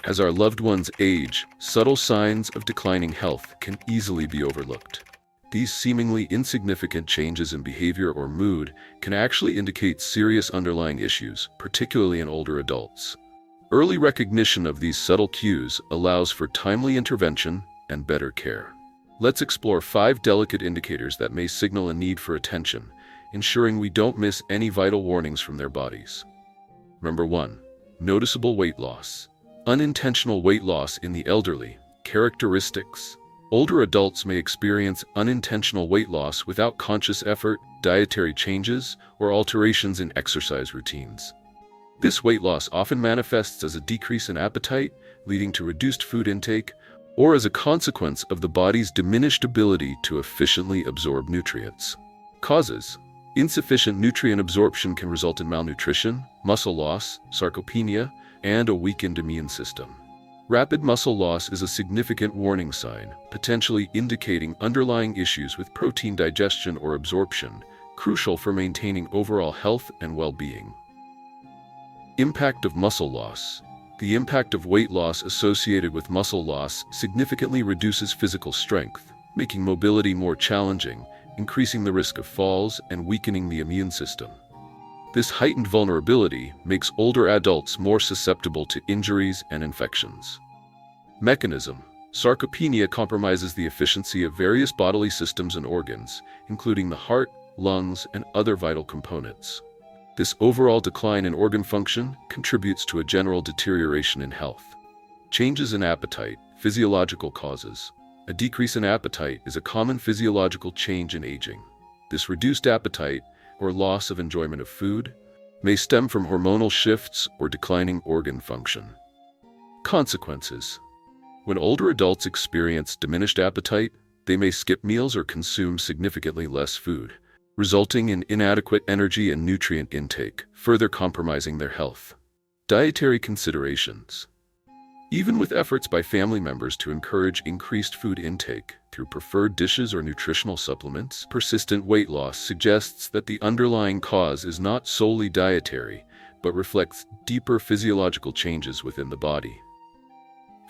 As our loved ones age, subtle signs of declining health can easily be overlooked. These seemingly insignificant changes in behavior or mood can actually indicate serious underlying issues, particularly in older adults. Early recognition of these subtle cues allows for timely intervention and better care. Let's explore 5 delicate indicators that may signal a need for attention, ensuring we don't miss any vital warnings from their bodies. Number 1. Noticeable weight loss. Unintentional weight loss in the elderly. Characteristics. Older adults may experience unintentional weight loss without conscious effort, dietary changes, or alterations in exercise routines. This weight loss often manifests as a decrease in appetite, leading to reduced food intake, or as a consequence of the body's diminished ability to efficiently absorb nutrients. Causes. Insufficient nutrient absorption can result in malnutrition, muscle loss, sarcopenia, and a weakened immune system. Rapid muscle loss is a significant warning sign, potentially indicating underlying issues with protein digestion or absorption, crucial for maintaining overall health and well-being. Impact of muscle loss. The impact of weight loss associated with muscle loss significantly reduces physical strength, making mobility more challenging, increasing the risk of falls and weakening the immune system. This heightened vulnerability makes older adults more susceptible to injuries and infections. Mechanism. Sarcopenia compromises the efficiency of various bodily systems and organs, including the heart, lungs, and other vital components. This overall decline in organ function contributes to a general deterioration in health. Changes in appetite. Physiological causes. A decrease in appetite is a common physiological change in aging. This reduced appetite, or loss of enjoyment of food, may stem from hormonal shifts or declining organ function. Consequences. When older adults experience diminished appetite, they may skip meals or consume significantly less food, resulting in inadequate energy and nutrient intake, further compromising their health. Dietary considerations. Even with efforts by family members to encourage increased food intake through preferred dishes or nutritional supplements, persistent weight loss suggests that the underlying cause is not solely dietary, but reflects deeper physiological changes within the body.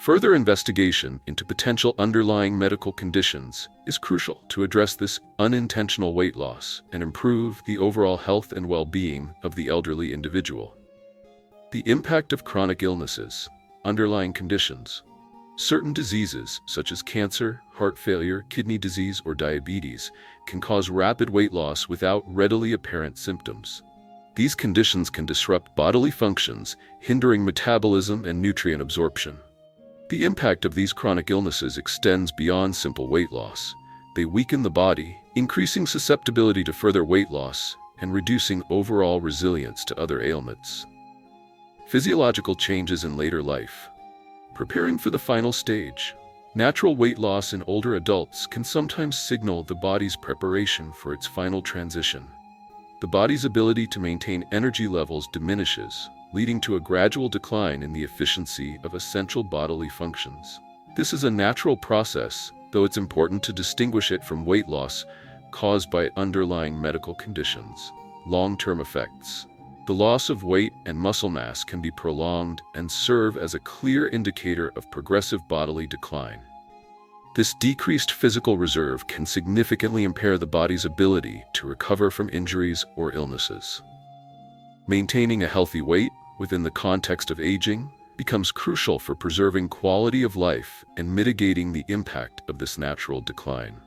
Further investigation into potential underlying medical conditions is crucial to address this unintentional weight loss and improve the overall health and well-being of the elderly individual. The impact of chronic illnesses. Underlying conditions. Certain diseases, such as cancer, heart failure, kidney disease, or diabetes, can cause rapid weight loss without readily apparent symptoms. These conditions can disrupt bodily functions, hindering metabolism and nutrient absorption. The impact of these chronic illnesses extends beyond simple weight loss. They weaken the body, increasing susceptibility to further weight loss and reducing overall resilience to other ailments. Physiological changes in later life. Preparing for the final stage. Natural weight loss in older adults can sometimes signal the body's preparation for its final transition. The body's ability to maintain energy levels diminishes, leading to a gradual decline in the efficiency of essential bodily functions. This is a natural process, though it's important to distinguish it from weight loss caused by underlying medical conditions. Long-term effects. The loss of weight and muscle mass can be prolonged and serve as a clear indicator of progressive bodily decline. This decreased physical reserve can significantly impair the body's ability to recover from injuries or illnesses. Maintaining a healthy weight within the context of aging becomes crucial for preserving quality of life and mitigating the impact of this natural decline.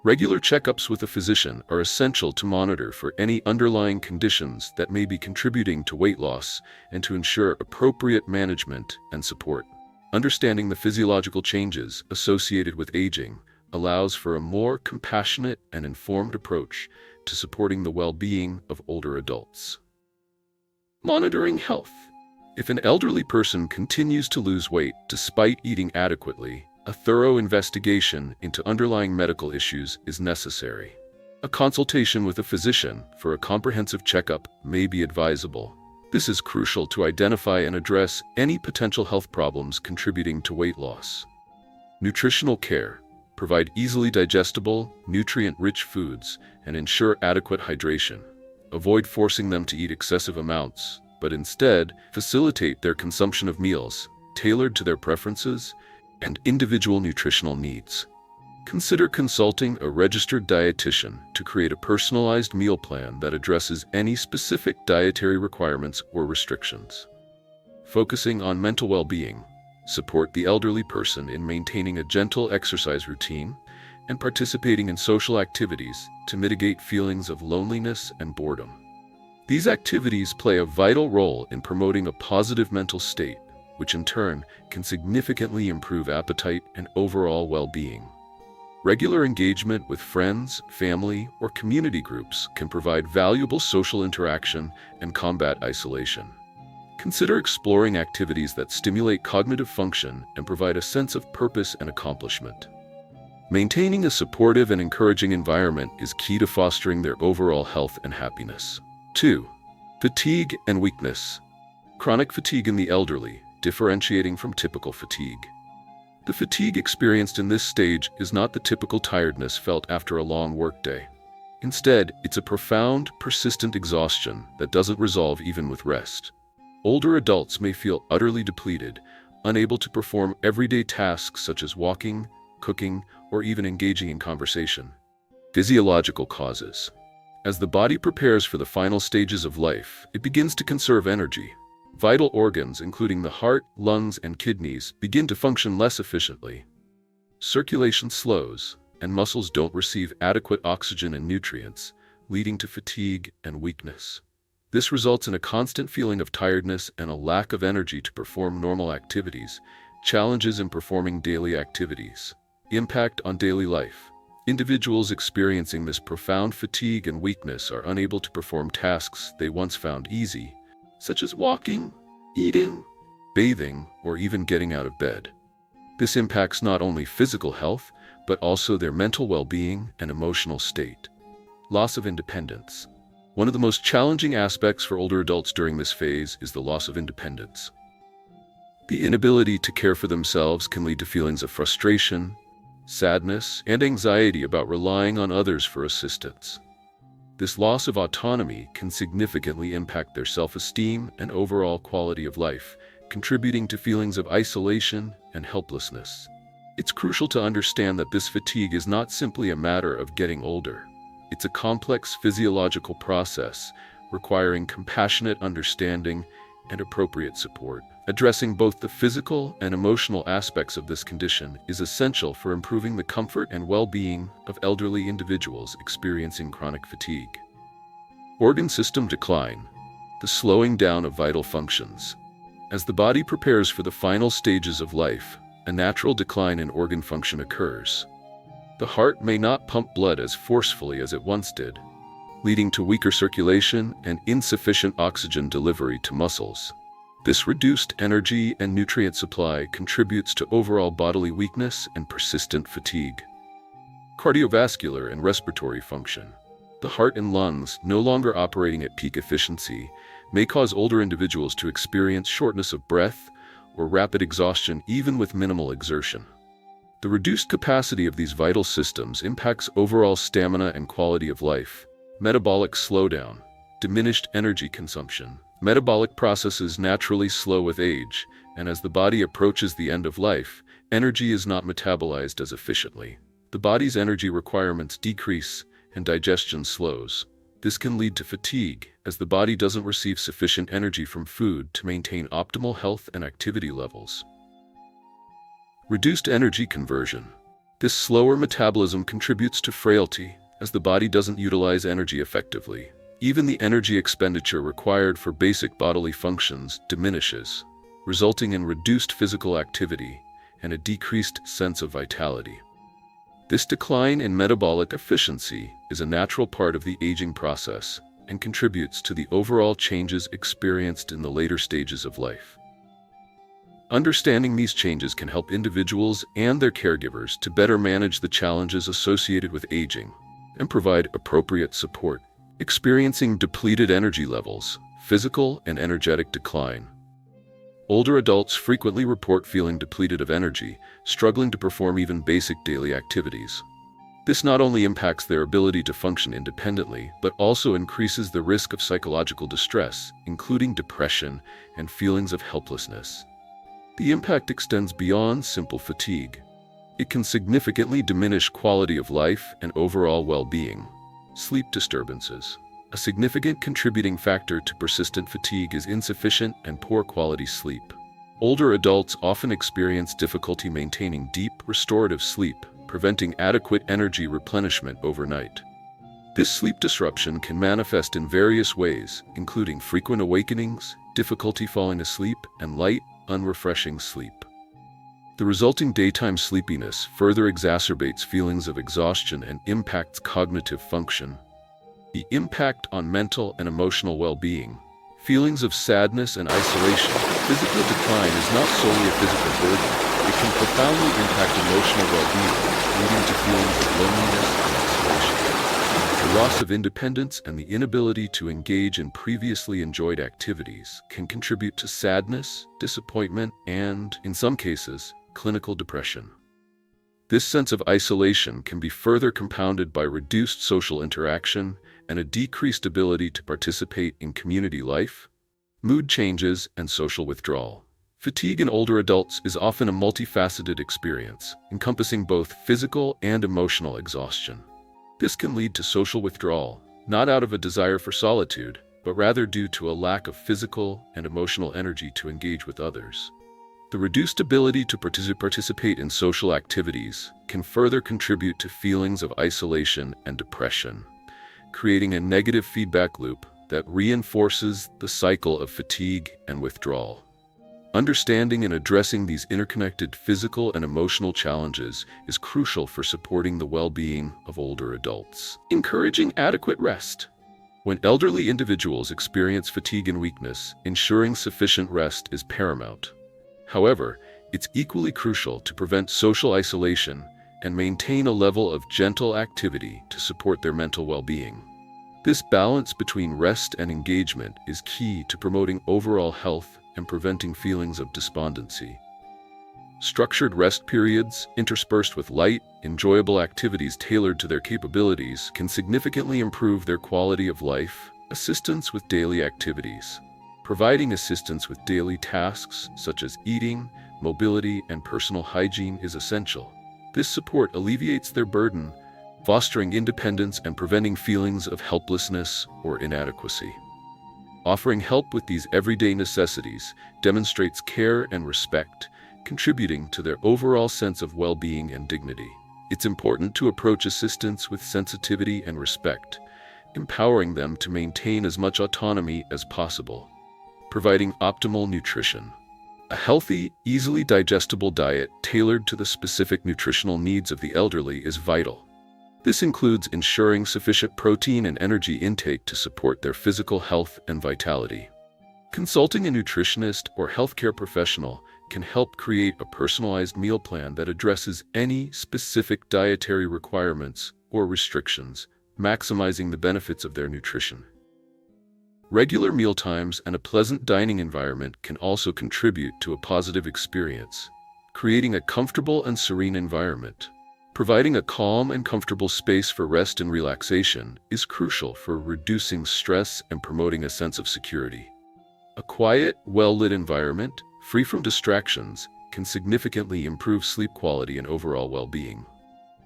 Regular checkups with a physician are essential to monitor for any underlying conditions that may be contributing to weight loss and to ensure appropriate management and support. Understanding the physiological changes associated with aging allows for a more compassionate and informed approach to supporting the well-being of older adults. Monitoring health. If an elderly person continues to lose weight despite eating adequately, a thorough investigation into underlying medical issues is necessary. A consultation with a physician for a comprehensive checkup may be advisable. This is crucial to identify and address any potential health problems contributing to weight loss. Nutritional care. Provide easily digestible, nutrient-rich foods and ensure adequate hydration. Avoid forcing them to eat excessive amounts, but instead facilitate their consumption of meals, tailored to their preferences and individual nutritional needs. Consider consulting a registered dietitian to create a personalized meal plan that addresses any specific dietary requirements or restrictions. Focusing on mental well-being, support the elderly person in maintaining a gentle exercise routine and participating in social activities to mitigate feelings of loneliness and boredom. These activities play a vital role in promoting a positive mental state, which in turn can significantly improve appetite and overall well-being. Regular engagement with friends, family, or community groups can provide valuable social interaction and combat isolation. Consider exploring activities that stimulate cognitive function and provide a sense of purpose and accomplishment. Maintaining a supportive and encouraging environment is key to fostering their overall health and happiness. 2. Fatigue and weakness. Chronic fatigue in the elderly, differentiating from typical fatigue. The fatigue experienced in this stage is not the typical tiredness felt after a long workday. Instead, it's a profound, persistent exhaustion that doesn't resolve even with rest. Older adults may feel utterly depleted, unable to perform everyday tasks such as walking, cooking, or even engaging in conversation. Physiological causes. As the body prepares for the final stages of life, it begins to conserve energy. Vital organs, including the heart, lungs, and kidneys, begin to function less efficiently. Circulation slows, and muscles don't receive adequate oxygen and nutrients, leading to fatigue and weakness. This results in a constant feeling of tiredness and a lack of energy to perform normal activities, challenges in performing daily activities. Impact on daily life. Individuals experiencing this profound fatigue and weakness are unable to perform tasks they once found easy, such as walking, eating, bathing, or even getting out of bed. This impacts not only physical health, but also their mental well-being and emotional state. Loss of independence. One of the most challenging aspects for older adults during this phase is the loss of independence. The inability to care for themselves can lead to feelings of frustration, sadness, and anxiety about relying on others for assistance. This loss of autonomy can significantly impact their self-esteem and overall quality of life, contributing to feelings of isolation and helplessness. It's crucial to understand that this fatigue is not simply a matter of getting older. It's a complex physiological process requiring compassionate understanding and appropriate support. Addressing both the physical and emotional aspects of this condition is essential for improving the comfort and well-being of elderly individuals experiencing chronic fatigue. Organ system decline. The slowing down of vital functions. As the body prepares for the final stages of life, a natural decline in organ function occurs. The heart may not pump blood as forcefully as it once did, leading to weaker circulation and insufficient oxygen delivery to muscles. This reduced energy and nutrient supply contributes to overall bodily weakness and persistent fatigue. Cardiovascular and respiratory function. The heart and lungs, no longer operating at peak efficiency, may cause older individuals to experience shortness of breath or rapid exhaustion even with minimal exertion. The reduced capacity of these vital systems impacts overall stamina and quality of life. Metabolic slowdown. Diminished energy consumption. Metabolic processes naturally slow with age, and as the body approaches the end of life, energy is not metabolized as efficiently. The body's energy requirements decrease and digestion slows. This can lead to fatigue, as the body doesn't receive sufficient energy from food to maintain optimal health and activity levels. Reduced energy conversion. This slower metabolism contributes to frailty, as the body doesn't utilize energy effectively. Even the energy expenditure required for basic bodily functions diminishes, resulting in reduced physical activity and a decreased sense of vitality. This decline in metabolic efficiency is a natural part of the aging process and contributes to the overall changes experienced in the later stages of life. Understanding these changes can help individuals and their caregivers to better manage the challenges associated with aging and provide appropriate support. Experiencing depleted energy levels, physical and energetic decline. Older adults frequently report feeling depleted of energy, struggling to perform even basic daily activities. This not only impacts their ability to function independently, but also increases the risk of psychological distress, including depression and feelings of helplessness. The impact extends beyond simple fatigue. It can significantly diminish quality of life and overall well-being. Sleep disturbances. A significant contributing factor to persistent fatigue is insufficient and poor quality sleep. Older adults often experience difficulty maintaining deep, restorative sleep, preventing adequate energy replenishment overnight. This sleep disruption can manifest in various ways, including frequent awakenings, difficulty falling asleep, and light, unrefreshing sleep. The resulting daytime sleepiness further exacerbates feelings of exhaustion and impacts cognitive function. The impact on mental and emotional well-being. Feelings of sadness and isolation. Physical decline is not solely a physical burden. It can profoundly impact emotional well-being, leading to feelings of loneliness and isolation. The loss of independence and the inability to engage in previously enjoyed activities can contribute to sadness, disappointment, and, in some cases, clinical depression. This sense of isolation can be further compounded by reduced social interaction and a decreased ability to participate in community life, mood changes, and social withdrawal. Fatigue in older adults is often a multifaceted experience, encompassing both physical and emotional exhaustion. This can lead to social withdrawal, not out of a desire for solitude, but rather due to a lack of physical and emotional energy to engage with others. The reduced ability to participate in social activities can further contribute to feelings of isolation and depression, creating a negative feedback loop that reinforces the cycle of fatigue and withdrawal. Understanding and addressing these interconnected physical and emotional challenges is crucial for supporting the well-being of older adults. Encouraging adequate rest. When elderly individuals experience fatigue and weakness, ensuring sufficient rest is paramount. However, it's equally crucial to prevent social isolation and maintain a level of gentle activity to support their mental well-being. This balance between rest and engagement is key to promoting overall health and preventing feelings of despondency. Structured rest periods, interspersed with light, enjoyable activities tailored to their capabilities, can significantly improve their quality of life. Assistance with daily activities. Providing assistance with daily tasks such as eating, mobility, and personal hygiene is essential. This support alleviates their burden, fostering independence and preventing feelings of helplessness or inadequacy. Offering help with these everyday necessities demonstrates care and respect, contributing to their overall sense of well-being and dignity. It's important to approach assistance with sensitivity and respect, empowering them to maintain as much autonomy as possible. Providing optimal nutrition. A healthy, easily digestible diet tailored to the specific nutritional needs of the elderly is vital. This includes ensuring sufficient protein and energy intake to support their physical health and vitality. Consulting a nutritionist or healthcare professional can help create a personalized meal plan that addresses any specific dietary requirements or restrictions, maximizing the benefits of their nutrition. Regular mealtimes and a pleasant dining environment can also contribute to a positive experience, creating a comfortable and serene environment. Providing a calm and comfortable space for rest and relaxation is crucial for reducing stress and promoting a sense of security. A quiet, well-lit environment, free from distractions, can significantly improve sleep quality and overall well-being.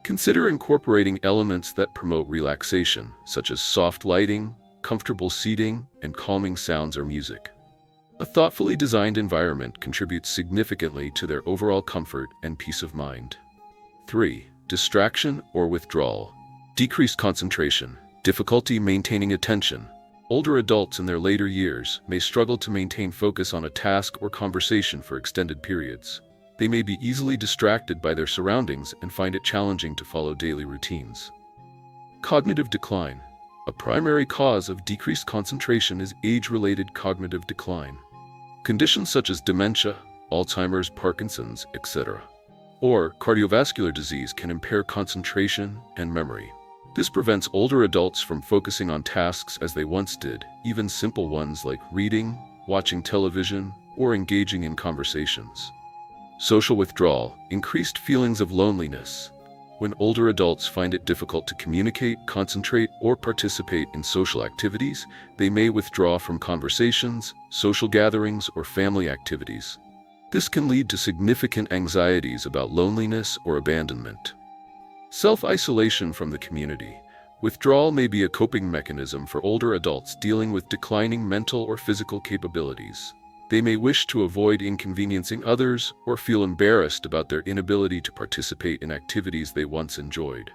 Consider incorporating elements that promote relaxation, such as soft lighting, comfortable seating, and calming sounds or music. A thoughtfully designed environment contributes significantly to their overall comfort and peace of mind. 3. Distraction or withdrawal. Decreased concentration, difficulty maintaining attention. Older adults in their later years may struggle to maintain focus on a task or conversation for extended periods. They may be easily distracted by their surroundings and find it challenging to follow daily routines. Cognitive decline. A primary cause of decreased concentration is age-related cognitive decline. Conditions such as dementia, Alzheimer's, Parkinson's, etc., or cardiovascular disease can impair concentration and memory. This prevents older adults from focusing on tasks as they once did, even simple ones like reading, watching television, or engaging in conversations. Social withdrawal, increased feelings of loneliness. When older adults find it difficult to communicate, concentrate, or participate in social activities, they may withdraw from conversations, social gatherings, or family activities. This can lead to significant anxieties about loneliness or abandonment. Self-isolation from the community. Withdrawal may be a coping mechanism for older adults dealing with declining mental or physical capabilities. They may wish to avoid inconveniencing others or feel embarrassed about their inability to participate in activities they once enjoyed.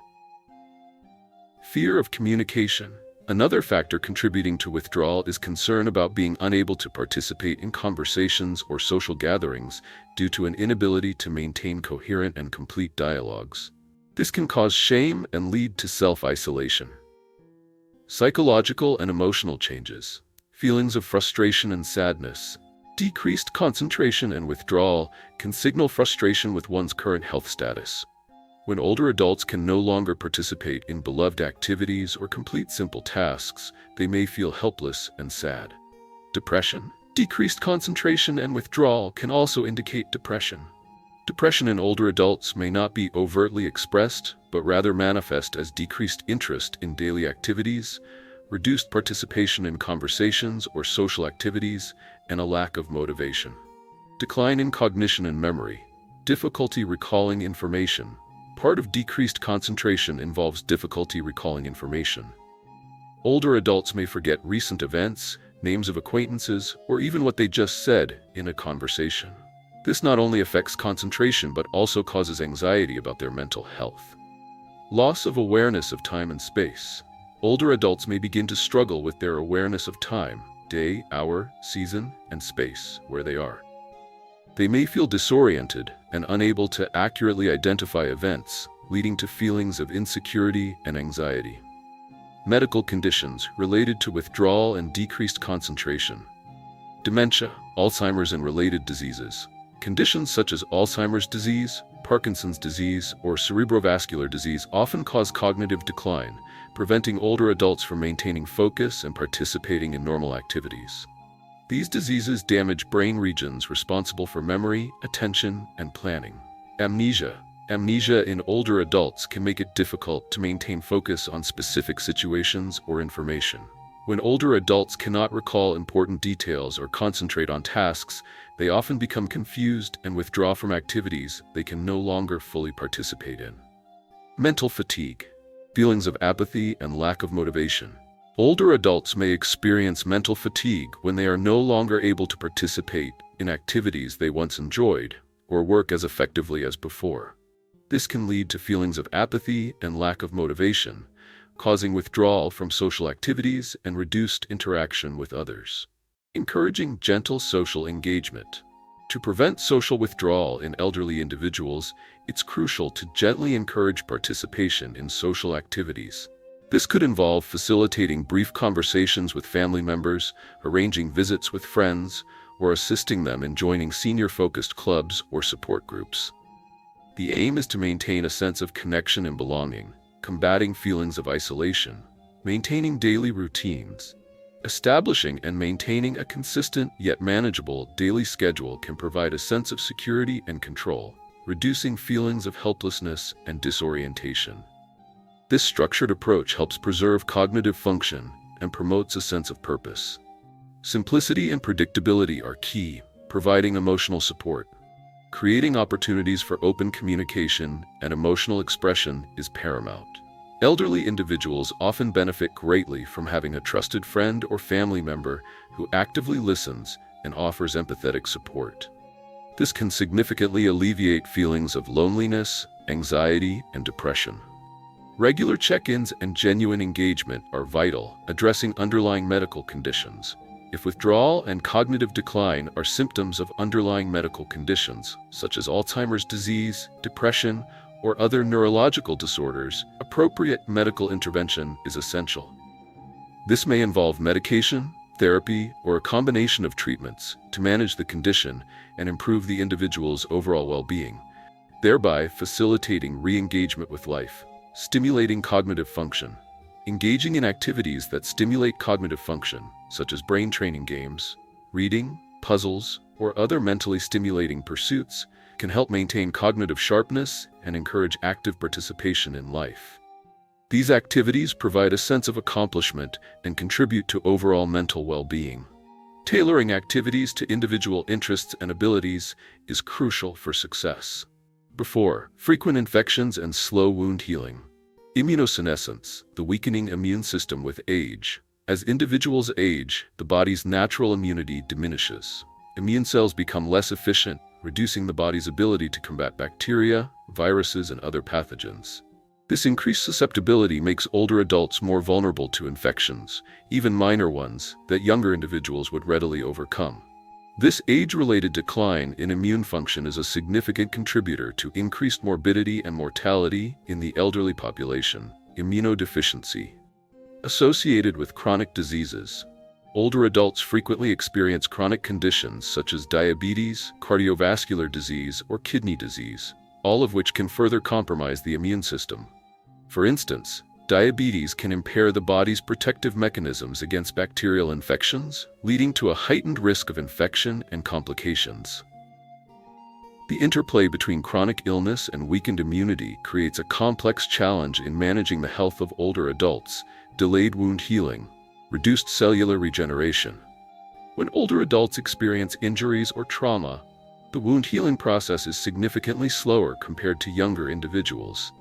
Fear of communication. Another factor contributing to withdrawal is concern about being unable to participate in conversations or social gatherings due to an inability to maintain coherent and complete dialogues. This can cause shame and lead to self-isolation. Psychological and emotional changes. Feelings of frustration and sadness. Decreased concentration and withdrawal can signal frustration with one's current health status. When older adults can no longer participate in beloved activities or complete simple tasks, they may feel helpless and sad. Depression. Decreased concentration and withdrawal can also indicate depression. Depression in older adults may not be overtly expressed, but rather manifest as decreased interest in daily activities, reduced participation in conversations or social activities, and a lack of motivation. Decline in cognition and memory. Difficulty recalling information. Part of decreased concentration involves difficulty recalling information. Older adults may forget recent events, names of acquaintances, or even what they just said in a conversation. This not only affects concentration but also causes anxiety about their mental health. Loss of awareness of time and space. Older adults may begin to struggle with their awareness of time, day, hour, season, and space, where they are. They may feel disoriented and unable to accurately identify events, leading to feelings of insecurity and anxiety. Medical conditions related to withdrawal and decreased concentration. Dementia, Alzheimer's and related diseases. Conditions such as Alzheimer's disease, Parkinson's disease, or cerebrovascular disease often cause cognitive decline, preventing older adults from maintaining focus and participating in normal activities. These diseases damage brain regions responsible for memory, attention, and planning. Amnesia. Amnesia in older adults can make it difficult to maintain focus on specific situations or information. When older adults cannot recall important details or concentrate on tasks, they often become confused and withdraw from activities they can no longer fully participate in. Mental fatigue. Feelings of apathy and lack of motivation. Older adults may experience mental fatigue when they are no longer able to participate in activities they once enjoyed or work as effectively as before. This can lead to feelings of apathy and lack of motivation, causing withdrawal from social activities and reduced interaction with others. Encouraging gentle social engagement. To prevent social withdrawal in elderly individuals, it's crucial to gently encourage participation in social activities. This could involve facilitating brief conversations with family members, arranging visits with friends, or assisting them in joining senior-focused clubs or support groups. The aim is to maintain a sense of connection and belonging, combating feelings of isolation, maintaining daily routines. Establishing and maintaining a consistent yet manageable daily schedule can provide a sense of security and control, reducing feelings of helplessness and disorientation. This structured approach helps preserve cognitive function and promotes a sense of purpose. Simplicity and predictability are key, providing emotional support. Creating opportunities for open communication and emotional expression is paramount. Elderly individuals often benefit greatly from having a trusted friend or family member who actively listens and offers empathetic support. This can significantly alleviate feelings of loneliness, anxiety, and depression. Regular check-ins and genuine engagement are vital, addressing underlying medical conditions. If withdrawal and cognitive decline are symptoms of underlying medical conditions, such as Alzheimer's disease, depression, or other neurological disorders, appropriate medical intervention is essential. This may involve medication, therapy, or a combination of treatments to manage the condition and improve the individual's overall well-being, thereby facilitating re-engagement with life. Stimulating cognitive function. Engaging in activities that stimulate cognitive function, such as brain training games, reading, puzzles, or other mentally stimulating pursuits, can help maintain cognitive sharpness and encourage active participation in life. These activities provide a sense of accomplishment and contribute to overall mental well-being. Tailoring activities to individual interests and abilities is crucial for success. Before, frequent infections and slow wound healing. Immunosenescence, the weakening immune system with age. As individuals age, the body's natural immunity diminishes. Immune cells become less efficient, reducing the body's ability to combat bacteria, viruses, and other pathogens. This increased susceptibility makes older adults more vulnerable to infections, even minor ones, that younger individuals would readily overcome. This age-related decline in immune function is a significant contributor to increased morbidity and mortality in the elderly population. Immunodeficiency. Associated with chronic diseases. Older adults frequently experience chronic conditions such as diabetes, cardiovascular disease, or kidney disease, all of which can further compromise the immune system. For instance, diabetes can impair the body's protective mechanisms against bacterial infections, leading to a heightened risk of infection and complications. The interplay between chronic illness and weakened immunity creates a complex challenge in managing the health of older adults. Delayed wound healing, reduced cellular regeneration. When older adults experience injuries or trauma, the wound healing process is significantly slower compared to younger individuals.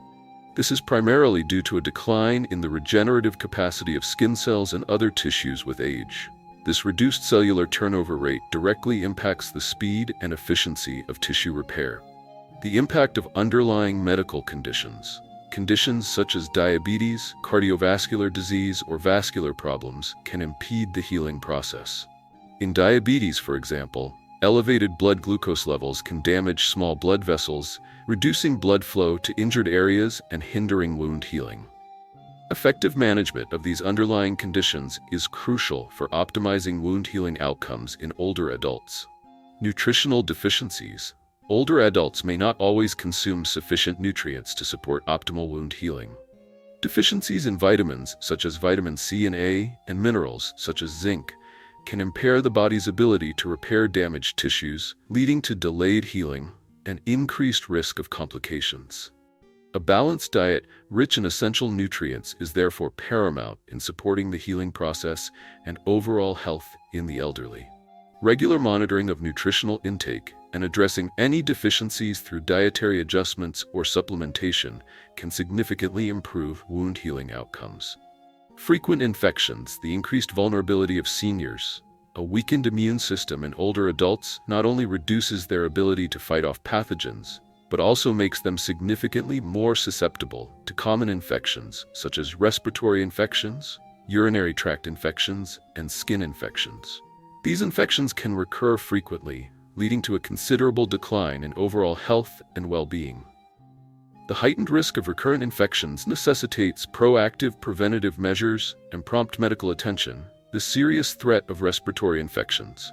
This is primarily due to a decline in the regenerative capacity of skin cells and other tissues with age. This reduced cellular turnover rate directly impacts the speed and efficiency of tissue repair. The impact of underlying medical conditions. Conditions such as diabetes, cardiovascular disease, or vascular problems can impede the healing process. In diabetes, for example, elevated blood glucose levels can damage small blood vessels, reducing blood flow to injured areas and hindering wound healing. Effective management of these underlying conditions is crucial for optimizing wound healing outcomes in older adults. Nutritional deficiencies. Older adults may not always consume sufficient nutrients to support optimal wound healing. Deficiencies in vitamins, such as vitamin C and A, and minerals, such as zinc, can impair the body's ability to repair damaged tissues, leading to delayed healing and increased risk of complications. A balanced diet rich in essential nutrients is therefore paramount in supporting the healing process and overall health in the elderly. Regular monitoring of nutritional intake and addressing any deficiencies through dietary adjustments or supplementation can significantly improve wound healing outcomes. Frequent infections, the increased vulnerability of seniors. A weakened immune system in older adults not only reduces their ability to fight off pathogens, but also makes them significantly more susceptible to common infections such as respiratory infections, urinary tract infections, and skin infections. These infections can recur frequently, leading to a considerable decline in overall health and well-being. The heightened risk of recurrent infections necessitates proactive preventative measures and prompt medical attention. The serious threat of respiratory infections.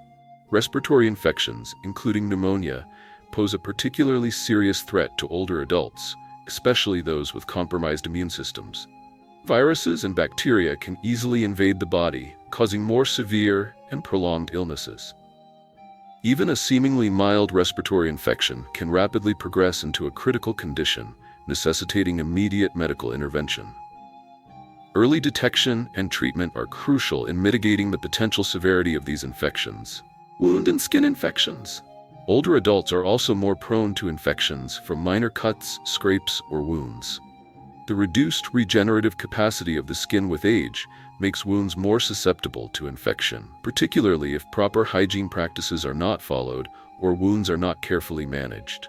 Respiratory infections, including pneumonia, pose a particularly serious threat to older adults, especially those with compromised immune systems. Viruses and bacteria can easily invade the body, causing more severe and prolonged illnesses. Even a seemingly mild respiratory infection can rapidly progress into a critical condition, necessitating immediate medical intervention. Early detection and treatment are crucial in mitigating the potential severity of these infections. Wound and skin infections. Older adults are also more prone to infections from minor cuts, scrapes, or wounds. The reduced regenerative capacity of the skin with age makes wounds more susceptible to infection, particularly if proper hygiene practices are not followed or wounds are not carefully managed.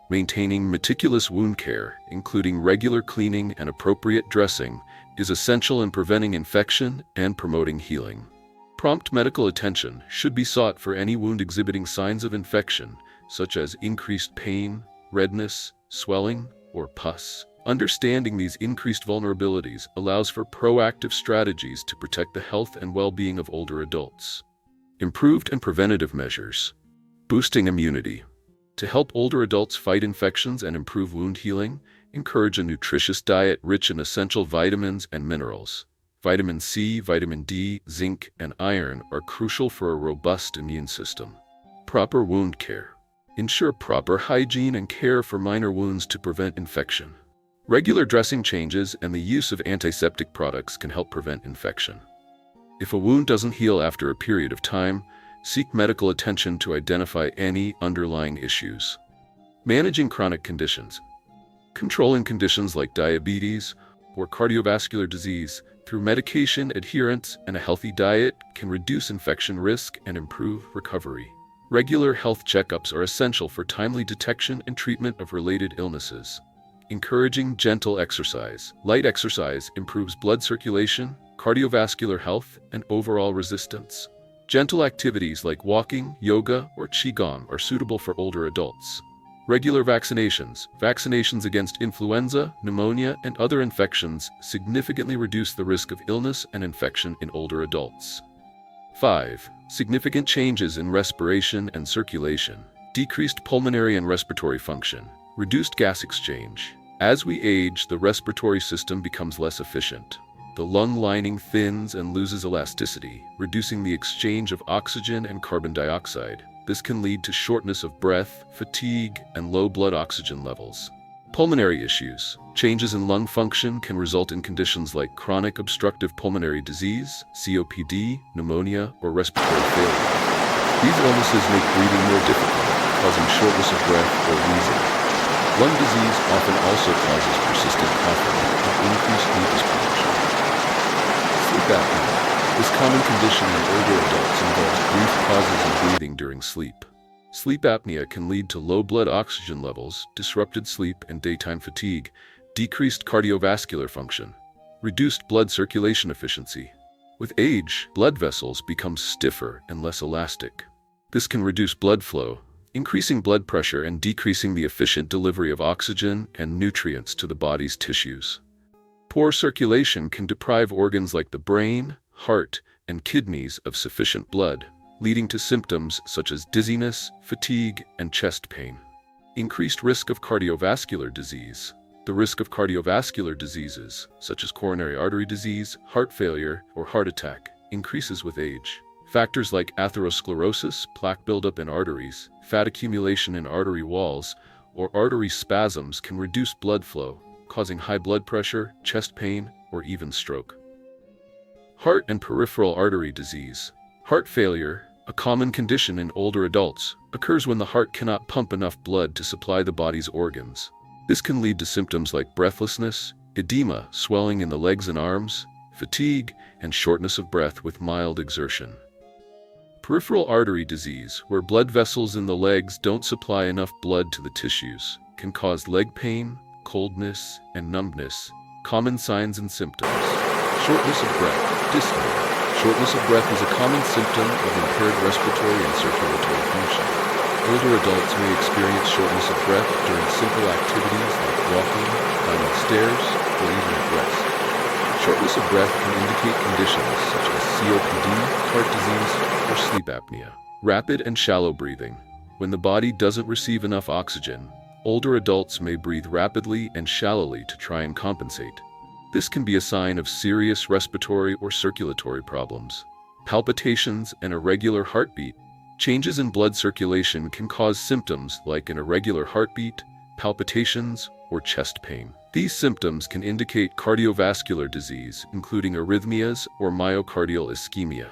Maintaining meticulous wound care, including regular cleaning and appropriate dressing, is essential in preventing infection and promoting healing. Prompt medical attention should be sought for any wound exhibiting signs of infection, such as increased pain, redness, swelling, or pus. Understanding these increased vulnerabilities allows for proactive strategies to protect the health and well-being of older adults. Improved and preventative measures. Boosting immunity. To help older adults fight infections and improve wound healing, encourage a nutritious diet rich in essential vitamins and minerals. Vitamin C, vitamin D, zinc, and iron are crucial for a robust immune system. Proper wound care. Ensure proper hygiene and care for minor wounds to prevent infection. Regular dressing changes and the use of antiseptic products can help prevent infection. If a wound doesn't heal after a period of time, seek medical attention to identify any underlying issues. Managing chronic conditions. Controlling conditions like diabetes or cardiovascular disease through medication adherence and a healthy diet can reduce infection risk and improve recovery. Regular health checkups are essential for timely detection and treatment of related illnesses. Encouraging gentle exercise. Light exercise improves blood circulation, cardiovascular health, and overall resistance. Gentle activities like walking, yoga, or qigong are suitable for older adults. Regular vaccinations. Vaccinations against influenza, pneumonia, and other infections significantly reduce the risk of illness and infection in older adults. 5. Significant changes in respiration and circulation. Decreased pulmonary and respiratory function. Reduced gas exchange. As we age, the respiratory system becomes less efficient. The lung lining thins and loses elasticity, reducing the exchange of oxygen and carbon dioxide. This can lead to shortness of breath, fatigue, and low blood oxygen levels. Pulmonary issues. Changes in lung function can result in conditions like chronic obstructive pulmonary disease, COPD, pneumonia, or respiratory failure. These illnesses make breathing more difficult, causing shortness of breath or wheezing. Lung disease often also causes persistent coughing and increased mucus production. Sleep apnea. This common condition in older adults involves brief pauses in breathing during sleep. Sleep apnea can lead to low blood oxygen levels, disrupted sleep and daytime fatigue, decreased cardiovascular function, reduced blood circulation efficiency. With age, blood vessels become stiffer and less elastic. This can reduce blood flow, increasing blood pressure and decreasing the efficient delivery of oxygen and nutrients to the body's tissues. Poor circulation can deprive organs like the brain, heart, and kidneys of sufficient blood, leading to symptoms such as dizziness, fatigue, and chest pain. Increased risk of cardiovascular disease. The risk of cardiovascular diseases, such as coronary artery disease, heart failure, or heart attack, increases with age. Factors like atherosclerosis, plaque buildup in arteries, fat accumulation in artery walls, or artery spasms can reduce blood flow, causing high blood pressure, chest pain, or even stroke. Heart and peripheral artery disease. Heart failure, a common condition in older adults, occurs when the heart cannot pump enough blood to supply the body's organs. This can lead to symptoms like breathlessness, edema, swelling in the legs and arms, fatigue, and shortness of breath with mild exertion. Peripheral artery disease, where blood vessels in the legs don't supply enough blood to the tissues, can cause leg pain, coldness, and numbness. Common signs and symptoms. Shortness of breath, dyspnea. Shortness of breath is a common symptom of impaired respiratory and circulatory function. Older adults may experience shortness of breath during simple activities like walking, climbing stairs, or even at rest. Shortness of breath can indicate conditions such as COPD, heart disease, or sleep apnea. Rapid and shallow breathing. When the body doesn't receive enough oxygen, older adults may breathe rapidly and shallowly to try and compensate. This can be a sign of serious respiratory or circulatory problems. Palpitations and irregular heartbeat. Changes in blood circulation can cause symptoms like an irregular heartbeat, palpitations, or chest pain. These symptoms can indicate cardiovascular disease, including arrhythmias or myocardial ischemia.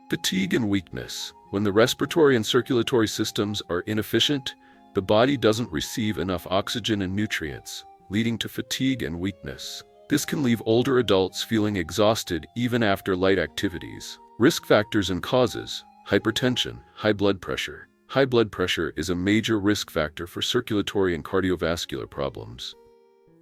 Fatigue and weakness. When the respiratory and circulatory systems are inefficient, the body doesn't receive enough oxygen and nutrients, leading to fatigue and weakness. This can leave older adults feeling exhausted even after light activities. Risk factors and causes. Hypertension, high blood pressure. High blood pressure is a major risk factor for circulatory and cardiovascular problems.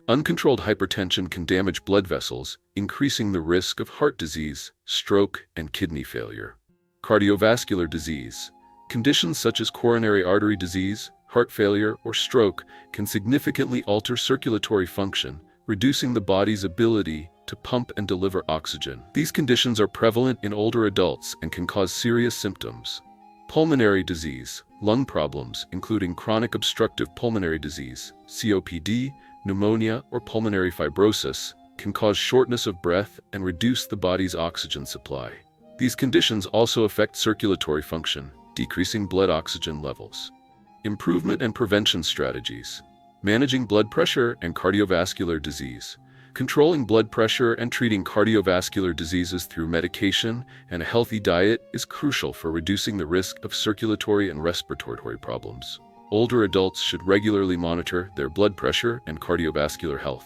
Uncontrolled hypertension can damage blood vessels, increasing the risk of heart disease, stroke, and kidney failure. Cardiovascular disease. Conditions such as coronary artery disease, heart failure, or stroke can significantly alter circulatory function, reducing the body's ability to pump and deliver oxygen. These conditions are prevalent in older adults and can cause serious symptoms. Pulmonary disease, lung problems, including chronic obstructive pulmonary disease, COPD, pneumonia, or pulmonary fibrosis, can cause shortness of breath and reduce the body's oxygen supply. These conditions also affect circulatory function, decreasing blood oxygen levels. Improvement and prevention strategies. Managing blood pressure and cardiovascular disease. Controlling blood pressure and treating cardiovascular diseases through medication and a healthy diet is crucial for reducing the risk of circulatory and respiratory problems. Older adults should regularly monitor their blood pressure and cardiovascular health.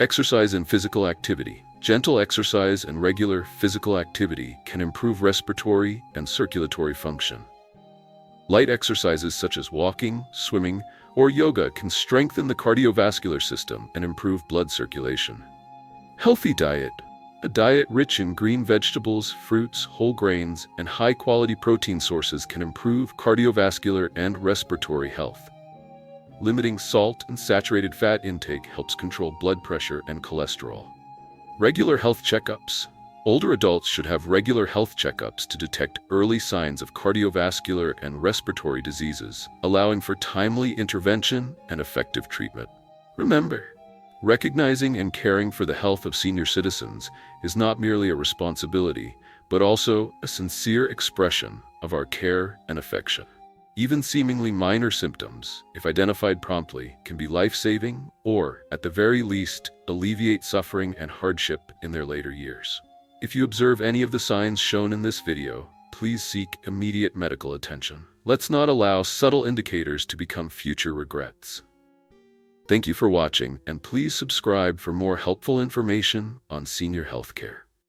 Exercise and physical activity. Gentle exercise and regular physical activity can improve respiratory and circulatory function. Light exercises such as walking, swimming, or yoga can strengthen the cardiovascular system and improve blood circulation. Healthy diet. A diet rich in green vegetables, fruits, whole grains, and high-quality protein sources can improve cardiovascular and respiratory health. Limiting salt and saturated fat intake helps control blood pressure and cholesterol. Regular health checkups. Older adults should have regular health checkups to detect early signs of cardiovascular and respiratory diseases, allowing for timely intervention and effective treatment. Remember, recognizing and caring for the health of senior citizens is not merely a responsibility, but also a sincere expression of our care and affection. Even seemingly minor symptoms, if identified promptly, can be life-saving or, at the very least, alleviate suffering and hardship in their later years. If you observe any of the signs shown in this video, please seek immediate medical attention. Let's not allow subtle indicators to become future regrets. Thank you for watching, and please subscribe for more helpful information on senior healthcare.